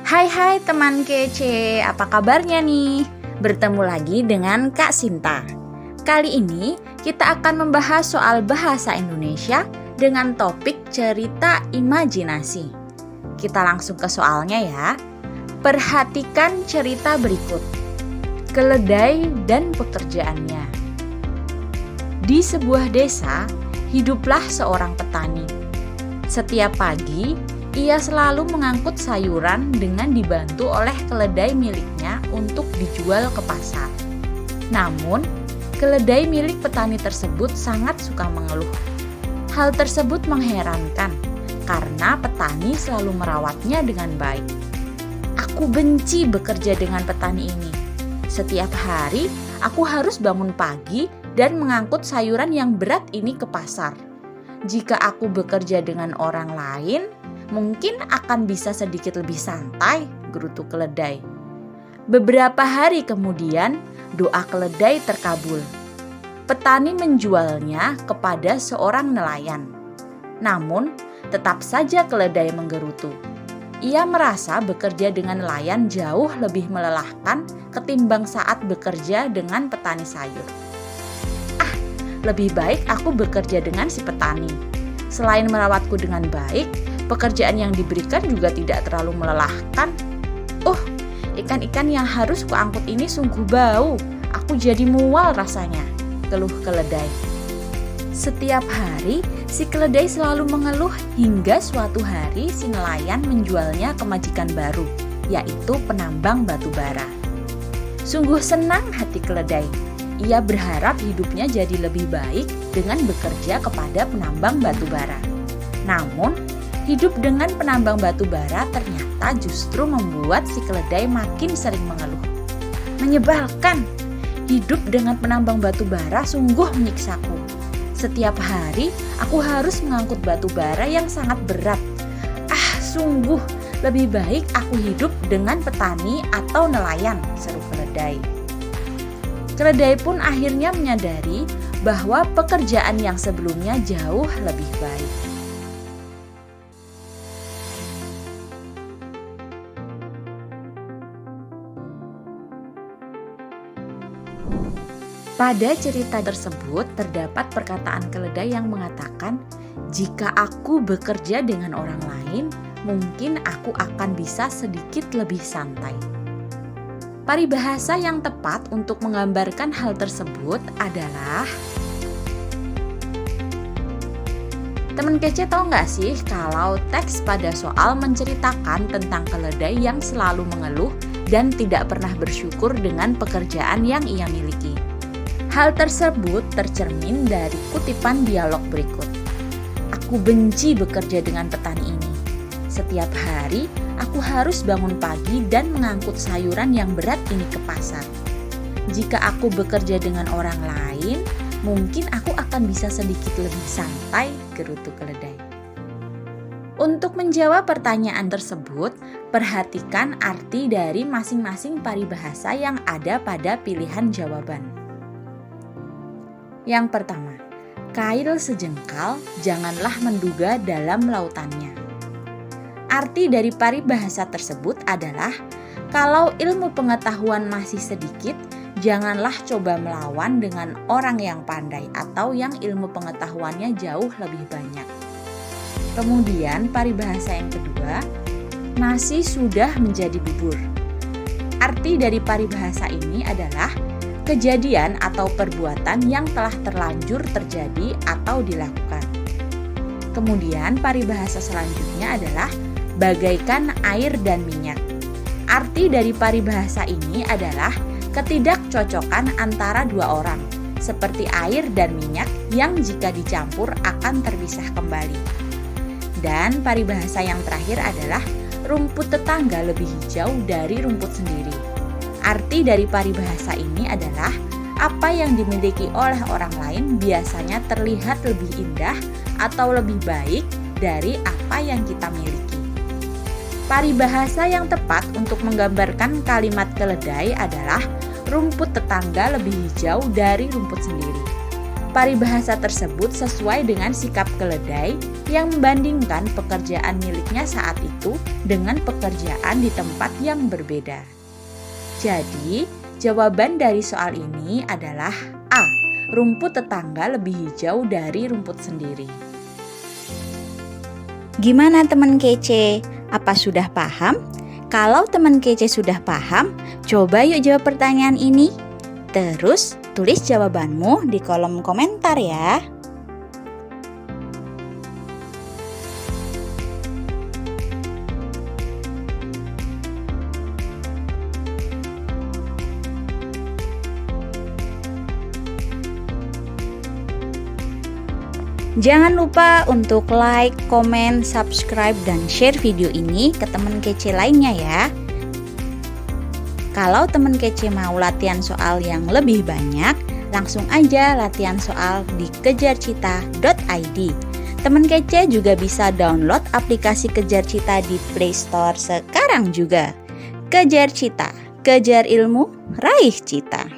Hai teman kece, apa kabarnya nih? Bertemu lagi dengan Kak Sinta. Kali ini kita akan membahas soal bahasa Indonesia dengan topik cerita imajinasi. Kita langsung ke soalnya ya. Perhatikan cerita berikut. Keledai dan pekerjaannya. Di sebuah desa, hiduplah seorang petani. Setiap pagi, ia selalu mengangkut sayuran dengan dibantu oleh keledai miliknya untuk dijual ke pasar. Namun, keledai milik petani tersebut sangat suka mengeluh. Hal tersebut mengherankan karena petani selalu merawatnya dengan baik. Aku benci bekerja dengan petani ini. Setiap hari, aku harus bangun pagi dan mengangkut sayuran yang berat ini ke pasar. Jika aku bekerja dengan orang lain, mungkin akan bisa sedikit lebih santai, gerutu keledai. Beberapa hari kemudian, doa keledai terkabul. Petani menjualnya kepada seorang nelayan. Namun, tetap saja keledai menggerutu. Ia merasa bekerja dengan nelayan jauh lebih melelahkan ketimbang saat bekerja dengan petani sayur. Lebih baik aku bekerja dengan si petani. Selain merawatku dengan baik, pekerjaan yang diberikan juga tidak terlalu melelahkan. Ikan-ikan yang harus kuangkut ini sungguh bau. Aku jadi mual rasanya, keluh keledai. Setiap hari, si keledai selalu mengeluh hingga suatu hari si nelayan menjualnya ke majikan baru, yaitu penambang batu bara. Sungguh senang hati keledai. Ia berharap hidupnya jadi lebih baik dengan bekerja kepada penambang batu bara. Namun, hidup dengan penambang batu bara ternyata justru membuat si keledai makin sering mengeluh. Menyebalkan, hidup dengan penambang batu bara sungguh menyiksaku. Setiap hari, aku harus mengangkut batu bara yang sangat berat. Sungguh, lebih baik aku hidup dengan petani atau nelayan, seru keledai. Keledai pun akhirnya menyadari bahwa pekerjaan yang sebelumnya jauh lebih baik. Pada cerita tersebut terdapat perkataan keledai yang mengatakan, "Jika aku bekerja dengan orang lain, mungkin aku akan bisa sedikit lebih santai." Paribahasa yang tepat untuk menggambarkan hal tersebut adalah, teman kece tahu nggak sih kalau teks pada soal menceritakan tentang keledai yang selalu mengeluh dan tidak pernah bersyukur dengan pekerjaan yang ia miliki. Hal tersebut tercermin dari kutipan dialog berikut. Aku benci bekerja dengan petani ini. Setiap hari, aku harus bangun pagi dan mengangkut sayuran yang berat ini ke pasar. Jika aku bekerja dengan orang lain, mungkin aku akan bisa sedikit lebih santai, gerutu keledai. Untuk menjawab pertanyaan tersebut, perhatikan arti dari masing-masing paribahasa yang ada pada pilihan jawaban. Yang pertama, kail sejengkal, janganlah menduga dalam lautannya. Arti dari paribahasa tersebut adalah, kalau ilmu pengetahuan masih sedikit, janganlah coba melawan dengan orang yang pandai atau yang ilmu pengetahuannya jauh lebih banyak. Kemudian paribahasa yang kedua, nasi sudah menjadi bubur. Arti dari paribahasa ini adalah kejadian atau perbuatan yang telah terlanjur terjadi atau dilakukan. Kemudian paribahasa selanjutnya adalah bagaikan air dan minyak. Arti dari paribahasa ini adalah ketidakcocokan antara dua orang, seperti air dan minyak yang jika dicampur akan terpisah kembali. Dan paribahasa yang terakhir adalah rumput tetangga lebih hijau dari rumput sendiri. Arti dari paribahasa ini adalah apa yang dimiliki oleh orang lain biasanya terlihat lebih indah atau lebih baik dari apa yang kita miliki. Paribahasa yang tepat untuk menggambarkan kalimat keledai adalah rumput tetangga lebih hijau dari rumput sendiri. Paribahasa tersebut sesuai dengan sikap keledai yang membandingkan pekerjaan miliknya saat itu dengan pekerjaan di tempat yang berbeda. Jadi, jawaban dari soal ini adalah A. Rumput tetangga lebih hijau dari rumput sendiri. Gimana teman kece? Apa sudah paham? Kalau teman kece sudah paham, coba yuk jawab pertanyaan ini. Terus tulis jawabanmu di kolom komentar ya. Jangan lupa untuk like, komen, subscribe, dan share video ini ke teman kece lainnya ya. Kalau teman kece mau latihan soal yang lebih banyak, langsung aja latihan soal di kejarcita.id. Teman kece juga bisa download aplikasi Kejar Cita di Play Store sekarang juga. Kejar Cita, kejar ilmu, raih cita.